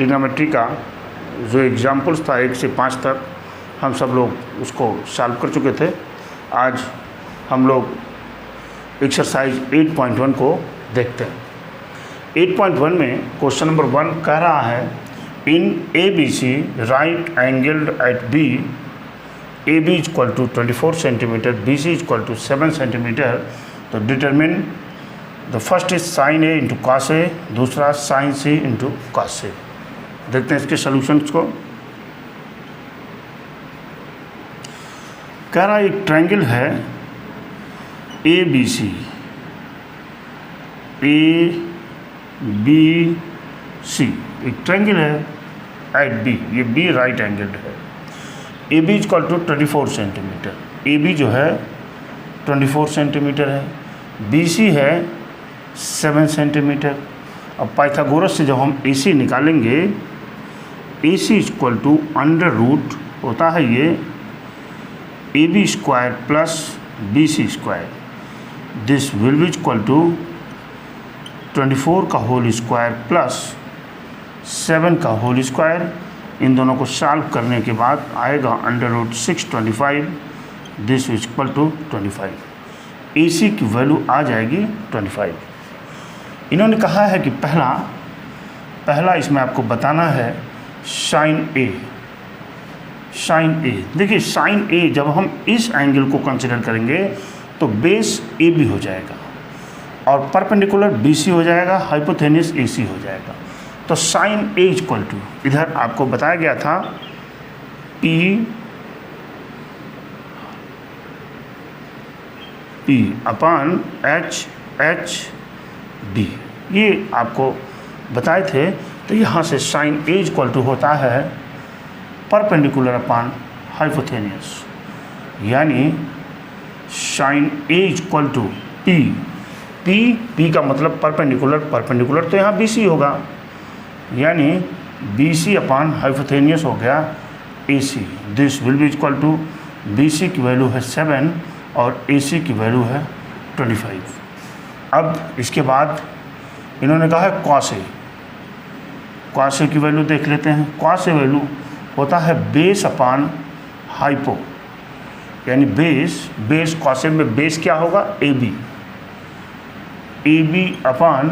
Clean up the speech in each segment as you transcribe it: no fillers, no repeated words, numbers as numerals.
Trigonometry का जो examples था 1 से 5 तक हम सब लोग उसको सॉल्व कर चुके थे। आज हम लोग एक्सरसाइज 8.1 को देखते हैं। 8.1 में क्वेश्चन नंबर 1 कह रहा है in ABC right angled at B, AB equal to 24 centimetre, BC equal to 7 centimetre. तो determine the first is sine A into cos A, दूसरा sine C into cos A। देखते हैं इसके सॉल्यूशंस को। कह रहा है एक ट्रायंगल है ABC, ABC एक ट्रायंगल है एट B, ये B राइट एंगल्ड है। AB equal to 24 centimetre, AB जो है 24 सेंटीमीटर है, BC है 7 सेंटीमीटर। अब पाइथागोरस से जब हम AC निकालेंगे, AC equal to under root होता है ये AB square plus BC square, this will be equal to 24 का होल स्क्वायर प्लस 7 का होल स्क्वायर। इन दोनों को सॉल्व करने के बाद आएगा under root 625, this is equal to 25। AC की वैल्यू आ जाएगी 25। इन्होंने कहा है कि पहला इसमें आपको बताना है साइन A। देखिए साइन A जब हम इस एंगल को कंसिडर करेंगे तो बेस AB हो जाएगा और परपेंडिकुलर BC हो जाएगा, हाइपोथेनियस AC हो जाएगा। तो साइन A इक्वल टू इधर आपको बताया गया था P अपॉन H D, ये आपको बताए थे। तो यहाँ से साइन A इक्वल टू होता है परपेंडिकुलर अपॉन हाइपोथेनियस, यानी sine A equal to P का मतलब परपेंडिकुलर तो यहाँ BC होगा, यानी BC अपॉन हाइपोथेनियस हो गया AC। This will be equal to BC की वैल्यू है 7 और AC की वैल्यू है 25। अब इसके बाद इन्होंने कहा है कॉस A की वैल्यू देख लेते हैं। कॉस A वैल्यू होता है बेस अपॉन हाइपो, यानी बेस कॉस A में बेस क्या होगा AB अपॉन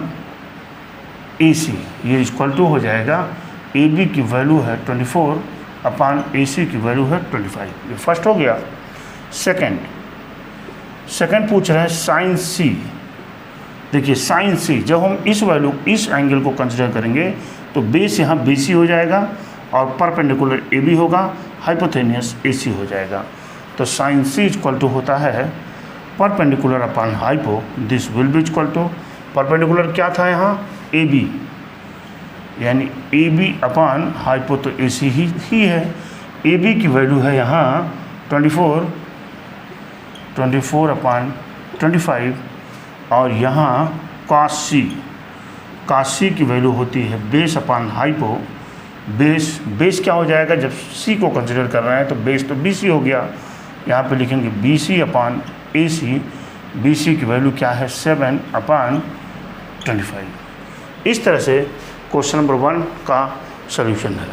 AC, ये इक्वल टू हो जाएगा AB की वैल्यू है 24 अपॉन AC की वैल्यू है 25। ये फर्स्ट हो गया। सेकंड पूछ रहा है साइन C। देखिए साइन C जब हम इस एंगल को कंसिडर करेंगे तो बेस यहाँ BC हो जाएगा और परपेंडिकुलर AB होगा, हाइपोथेनियस AC हो जाएगा। तो साइन C इक्वल टू होता है perpendicular upon hypo, this will be equal to perpendicular क्या था यहाँ AB, यानी AB अपॉन हाइपो तो AC ही है। AB की वैल्यू है यहाँ 24 अपॉन 25 और यहाँ कॉस C की वैल्यू होती है बेस अपॉन हाइपो। बेस क्या हो जाएगा जब C को कंसिडर कर रहे हैं तो बेस तो BC हो गया, यहाँ पे लिखेंगे BC अपॉन AC। BC की वैल्यू क्या है 7 अपॉन 25। इस तरह से क्वेश्चन नंबर 1 का सॉल्यूशन है।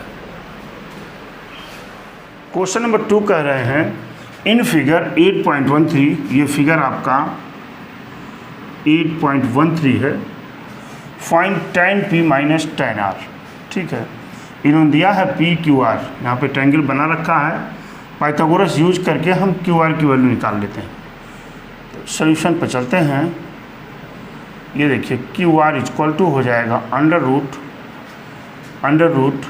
क्वेश्चन नंबर 2 कह रहे हैं इन फिगर 8.13, ये फिगर आपका 8.13 है, find tan P minus tan R। ठीक है, इन्होंने दिया है PQR, यहाँ पे ट्रायंगल बना रखा है, पाइथागोरस यूज करके हम QR की वैल्यू निकाल लेते हैं। तो सॉल्यूशन पर चलते हैं। ये देखिए QR इक्वल टू हो जाएगा under root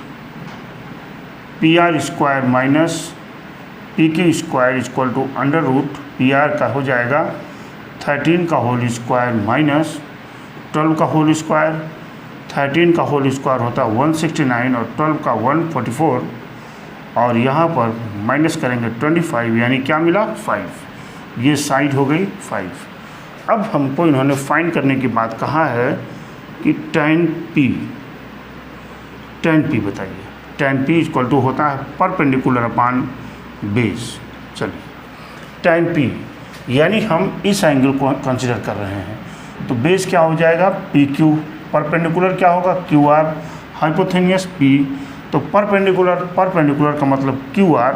PR square minus PQ square equal to under root PR का हो जाएगा 13 का होल स्क्वायर माइनस 12 का होल स्क्वायर। 13 का होल स्क्वायर होता है 169 और 12 का 144 और यहाँ पर माइनस करेंगे 25, यानी क्या मिला 5। ये साइड हो गई 5। अब हमको इन्होंने फाइंड करने की बात कहा है कि tan P बताइए। tan P इक्वल टू होता है परपेंडिकुलर अपॉन बेस। चलिए tan P यानी हम इस एंगल को कंसिडर कर रहे हैं, तो बेस क्या हो जाएगा PQ, परपेंडिकुलर क्या होगा QR, हाइपोथेनियस P, तो परपेंडिकुलर का मतलब QR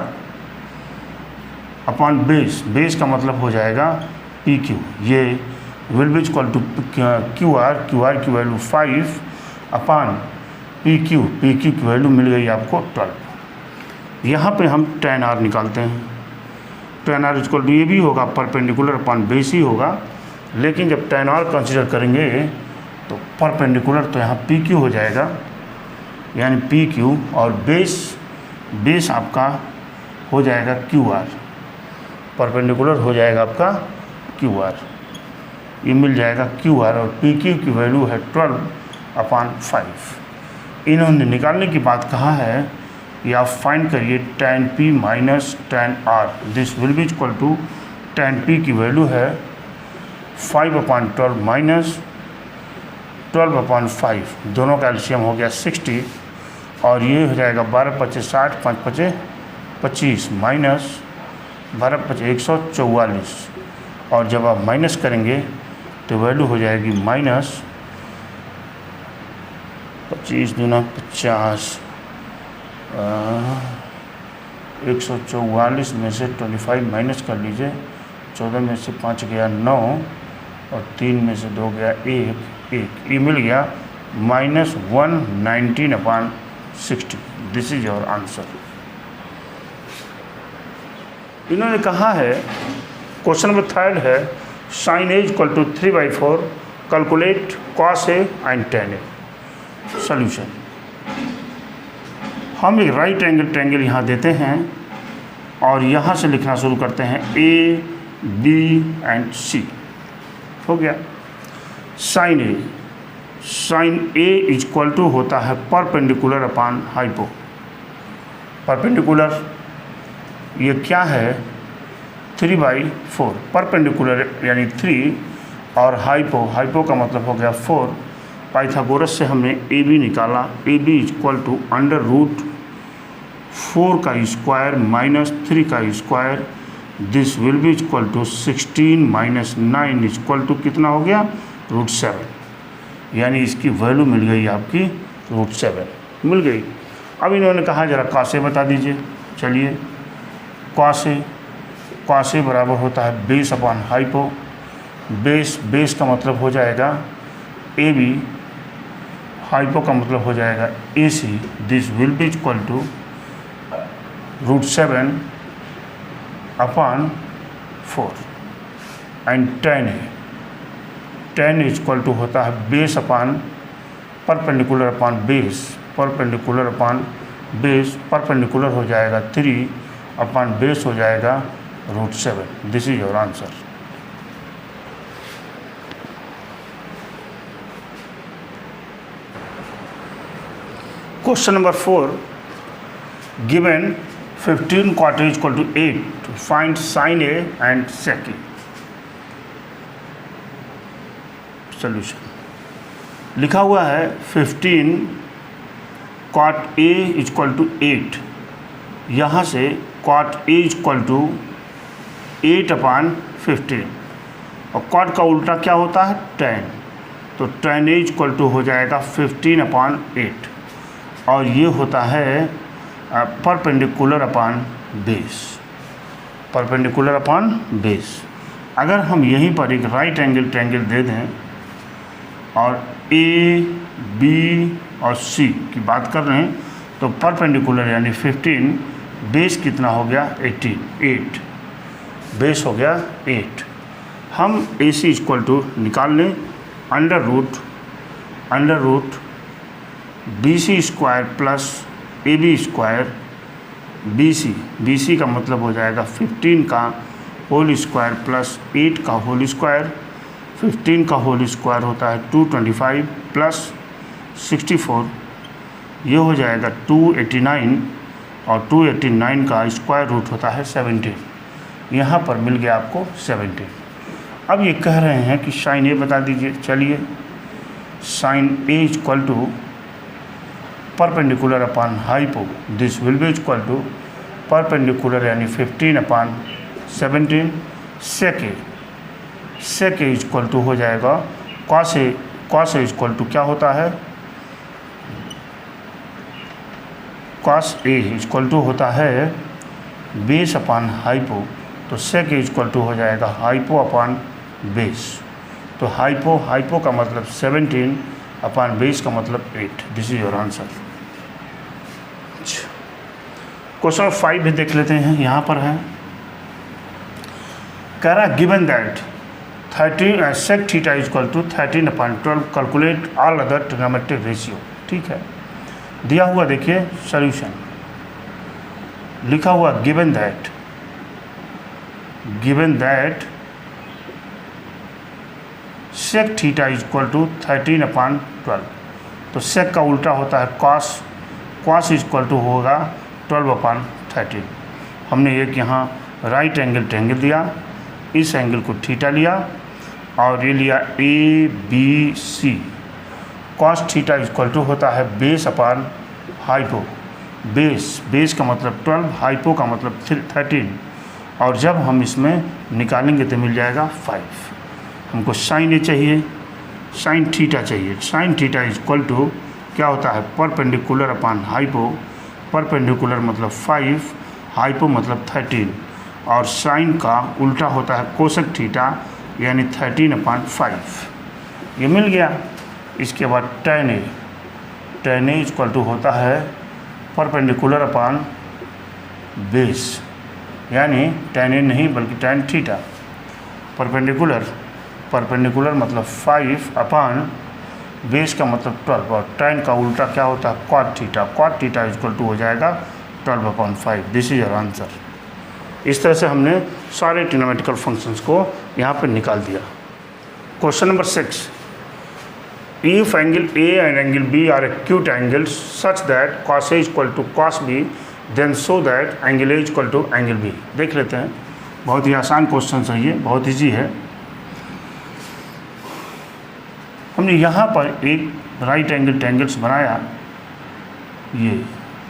अपॉन बेस का मतलब हो जाएगा PQ। ये will be equal to QR की वैल्यू 5 अपॉन PQ की वैल्यू मिल गई आपको 12। यहाँ पे हम tan R निकालते हैं। tan R इक्वल टू ये भी होगा परपेंडिकुलर अपॉन बेस ही होगा, लेकिन जब tan R कंसिडर करेंगे तो परपेंडिकुलर तो यहाँ PQ हो जाएगा, यानी PQ, और बेस आपका हो जाएगा QR, परपेंडिकुलर हो जाएगा आपका QR। ये मिल जाएगा QR और PQ की वैल्यू है 12/5। इन्होंने निकालने की बात कहा है कि आप फाइंड करिए tan P minus tan R। This will be equal to tan P की वैल्यू है 5/12 माइनस 12/5, दोनों का एलसीएम हो गया 60, और ये हो जाएगा 12×5 = 60, 5×5 = 25 माइनस 12×5 = 144, और जब आप माइनस करेंगे तो वैल्यू हो जाएगी माइनस 25 × 50, 144 में से 25 माइनस कर लीजिए, 14 में से 5 गया 9, और 3 में से 2 गया 1, ये मिल गया -119/60। This is your answer. इन्होंने कहा है, क्वेश्चन नंबर 3 है, sin A = 3/4, calculate cos A and tan A। Solution, हम एक राइट एंगल ट्रायंगल यहाँ देते हैं और यहाँ से लिखना शुरू करते हैं A, B एंड C। हो गया। sin A इक्वल टू होता है परपेंडिकुलर अपॉन हाइपो। परपेंडिकुलर ये क्या है, 3/4, परपेंडिकुलर यानी 3, और हाइपो का मतलब हो गया 4। पाइथागोरस से हमने AB निकाला, AB इक्वल टू √4 का स्क्वायर माइनस 3 का square. This will be equal to 16 - 9 equal to कितना हो गया, √7, यानी इसकी वैल्यू मिल गई आपकी √7 मिल गई। अब इन्होंने कहा जरा cos A बता दीजिए। चलिए, cos A बराबर होता है बेस अपॉन हाइपो। बेस का मतलब हो जाएगा AB, हाइपो का मतलब हो जाएगा AC। This will be equal to √7/4 and tan A equal to होता है base upon perpendicular upon base, perpendicular हो जाएगा 3 अपॉन बेस हो जाएगा √7। This is your answer. Question number 4, given 15 cot A = 8, find sin A and sec A। Solution, लिखा हुआ है 15 cot A = 8, यहाँ से cot A = 8/15, और cot का उल्टा क्या होता है, tan, तो tan A = हो जाएगा 15/8, और ये होता है परपेंडिकुलर अपॉन बेस। अगर हम यहीं पर एक राइट एंगल ट्रायंगल दे दें और A, B और C की बात कर रहे हैं, तो परपेंडिकुलर यानी 15, बेस कितना हो गया 8, बेस हो गया 8। हम AC इक्वल टू निकाल लें, under root BC square plus AB square BC का मतलब हो जाएगा 15 का होल स्क्वायर प्लस 8 का होल स्क्वायर। 15 का होल स्क्वायर होता है 225 प्लस 64, ये हो जाएगा 289, और 289 का स्क्वायर रूट होता है 17। यहाँ पर मिल गया आपको 17। अब ये कह रहे हैं कि sin A बता दीजिए। चलिए, sin A equal to perpendicular upon hypo. This will be equal to perpendicular यानी 15/17। sec A इक्वल टू हो जाएगा cos A इक्वल टू क्या होता है, कॉस ए इक्वल टू होता है बेस अपान हाइपो, तो सेक इक्वल टू हो जाएगा हाइपो अपान बेस। तो हाइपो का मतलब 17 अपान बेस का मतलब 8। This is your answer. Question 5 भी देख लेते हैं, यहाँ पर है, कह रहा given that 13 sec theta equal to 13 upon 12 calculate all other trigonometric ratio. ठीक है, दिया हुआ देखिए सॉल्यूशन लिखा हुआ given that sec theta equal to 13 upon 12, तो सेक का उल्टा होता है कॉस इक्वल टू होगा 12 अपान 13। हमने एक यहाँ राइट एंगल ट्रायंगल दिया, इस एंगल को थीटा लिया और ये लिया A B C. Cos theta equal to होता है बेस अपान हाइपो, बेस का मतलब 12, हाइपो का मतलब 13, और जब हम इसमें निकालेंगे तो मिल जाएगा 5। हमको साइन ए चाहिए, साइन थीटा चाहिए। साइन थीटा इक्वल टू क्या होता है परपेंडिकुलर अपान हाइपो, परपेंडिकुलर मतलब 5, हाइपो मतलब 13, और साइन का उल्टा होता है कोसेक थीटा यानी 13 अपान 5। ये मिल गया। इसके बाद tan ए इक्वल टू होता है परपेंडिकुलर अपान बेस, यानी tan ए नहीं बल्कि tan थीटा। परपेंडिकुलर मतलब 5 अपान बेस का मतलब 12, और tan का उल्टा क्या होता है कॉट थीटा इक्वल टू हो जाएगा 12 अपान 5। This is your answer. इस तरह से हमने सारे ट्रिग्नोमेट्रिकल फंक्शंस को यहाँ पर निकाल दिया। Question number 6, if angle A and angle B are acute angles such that cos A equal to cos B, then so that angle A equal to angle B. देख लेते हैं, बहुत ही आसान क्वेश्चन है ये, बहुत ईजी है। हमने यहाँ पर एक राइट एंगल ट्रायंगल्स बनाया ये,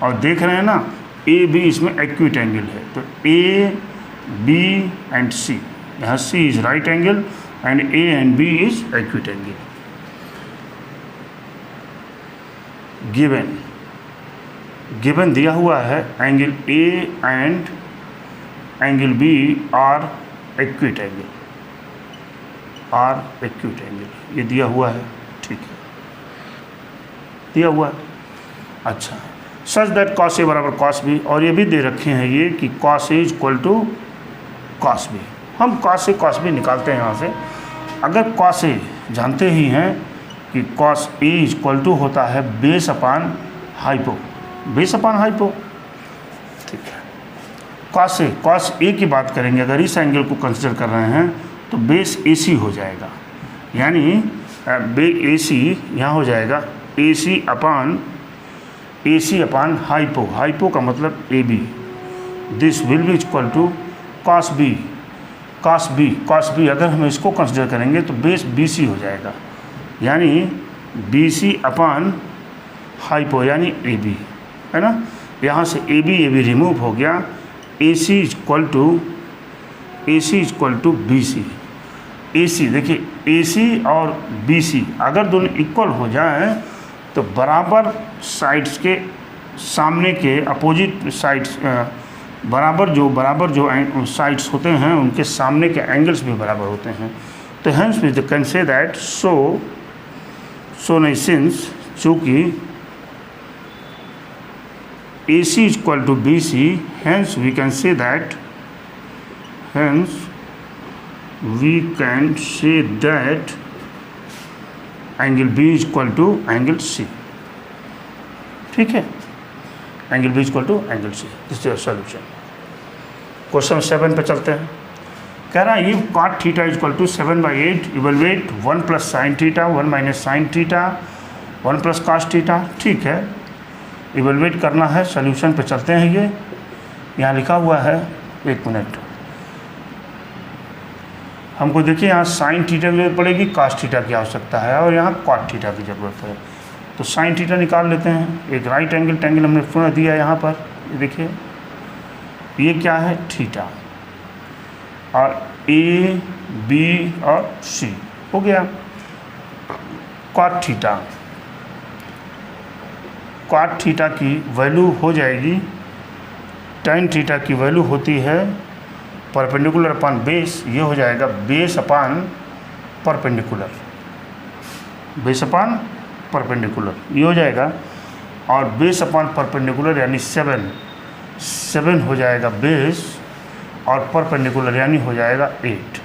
और देख रहे हैं ना ए बी इसमें एक्यूट एंगल है, तो ए बी एंड सी, यहाँ C is right angle and A and B is acute angle. Given दिया हुआ है angle A and angle B are acute angle, ये दिया हुआ है। ठीक है, दिया हुआ है। अच्छा, सच दैट कॉस ए बराबर कॉस बी, और ये भी दे रखे हैं ये कि cos A equal to cos B. हम कॉस ए कॉस बी निकालते हैं यहाँ से। अगर कॉस ए जानते ही हैं कि कॉस ए इक्वल टू होता है बेस अपान हाइपो, ठीक है। कॉस ए की बात करेंगे, अगर इस एंगल को कंसिडर कर रहे हैं तो बेस ए सी हो जाएगा, यानी ए सी यहाँ हो जाएगा ए सी अपान हाइपो का मतलब A B. This will be equal to cos B अगर हम इसको कंसिडर करेंगे तो बेस बी सी हो जाएगा, यानी बी सी अपान हाइपो यानी ए बी, है ना। यहाँ से ए बी रिमूव हो गया, ए सी इक्वल टू बी सी। ए सी देखिए, ए सी और बी सी अगर दोनों इक्वल हो जाएं तो बराबर साइड्स के सामने के अपोजिट साइड्स बराबर जो साइड्स होते हैं उनके सामने के एंगल्स भी बराबर होते हैं। तो hence we can say that so नहीं, सिंस चूँकि A C equal to B C, hence we can say that angle B equal to angle C. ठीक है, angle B equal to angle C. This is solution. Question 7 पे चलते हैं। कह रहा है if cot theta equal to 7/8 evaluate 1 plus sine theta 1 minus sine theta 1 plus cos theta. ठीक है, इवेलुएट करना है। सॉल्यूशन पे चलते हैं। ये यहाँ लिखा हुआ है, एक मिनट, हमको देखिए यहाँ साइन थीटा की जरूरत पड़ेगी, कॉस थीटा की आवश्यकता है, और यहाँ कॉट थीटा की ज़रूरत है। तो साइन थीटा निकाल लेते हैं। एक राइट एंगल ट्रायंगल हमने पुनः दिया यहाँ पर, ये देखिए, ये क्या है थीटा, और ए बी और सी हो गया। कॉट कॉट थीटा की वैल्यू हो जाएगी, टेन थीटा की वैल्यू होती है परपेंडिकुलर अपान बेस, ये हो जाएगा base upon perpendicular, base upon perpendicular ये हो जाएगा। और बेस अपान परपेंडिकुलर यानी 7 हो जाएगा बेस, और परपेंडिकुलर यानी हो जाएगा 8।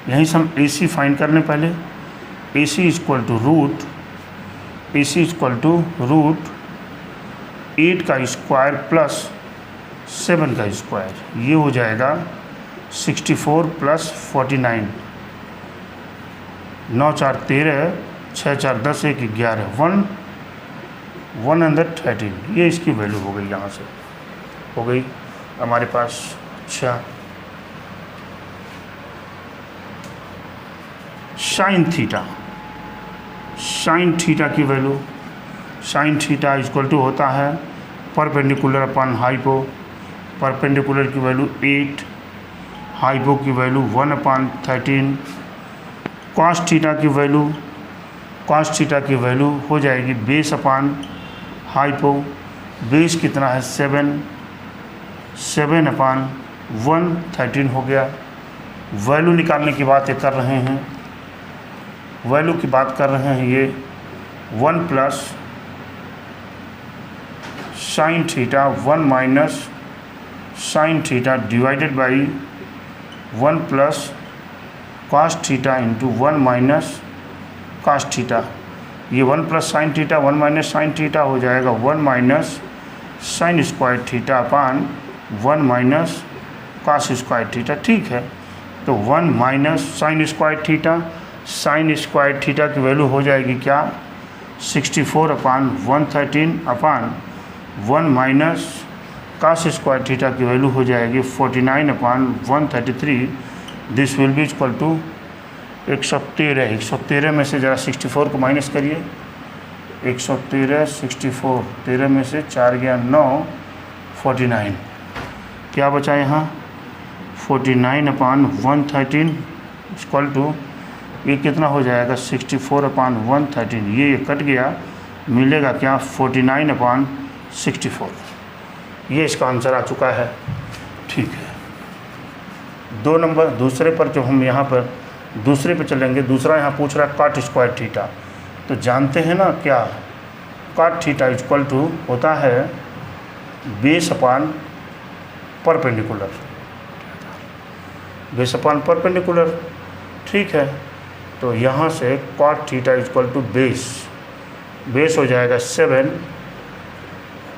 यहीं से हम AC फाइंड कर लें पहले। AC इक्वल टू रूट 8 का स्क्वायर प्लस 7 का स्क्वायर, ये हो जाएगा 64 प्लस 49, 9 4 13, 6 4 10, 1 11, 113, ये इसकी वैल्यू हो गई, यहाँ से हो गई हमारे पास। अच्छा, साइन थीटा की value, sine theta equal to होता है परपेंडिकुलर अपान हाइपो, परपेंडिकुलर की वैल्यू 8, हाइपो की वैल्यू 1/13। कॉस थीटा की वैल्यू हो जाएगी बेस अपान हाइपो, बेस कितना है 7/113 हो गया। वैल्यू निकालने की बात कर रहे हैं, ये 1 plus sine theta 1 minus sine theta divided by 1 plus cos theta into 1 minus cos theta. ये 1 plus sine theta 1 minus sine theta हो जाएगा 1 minus sine square theta upon 1 minus cos square theta. ठीक है, तो 1 माइनस साइन स्क्वायर थीटा की value हो जाएगी क्या 64/113 अपान 1 माइनस कॉस स्क्वायर थीटा की वैल्यू हो जाएगी 49/133। This will be equal to 113 में से ज़रा 64 को माइनस करिए, 113 64, 13 में से 4 गया 9, 49, क्या बचा यहाँ 49/113 इक्वल टू ये कितना हो जाएगा 64/113, ये कट गया, मिलेगा क्या 49/64। ये इसका आंसर आ चुका है। ठीक है, 2 नंबर दूसरे पर जो हम यहाँ पर दूसरे पे चलेंगे, दूसरा यहाँ पूछ रहा है कॉट स्क्वायर थीटा। तो जानते हैं ना क्या, कॉट थीटा इक्वल टू होता है base upon perpendicular, base upon perpendicular. ठीक है, तो यहाँ से cot theta equal to base हो जाएगा 7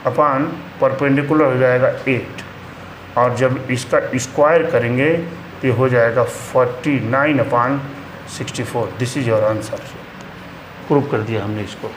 अपान परपेंडिकुलर हो जाएगा 8, और जब इसका स्क्वायर करेंगे तो हो जाएगा 49/64। This is your answer. Prove कर दिया हमने इसको।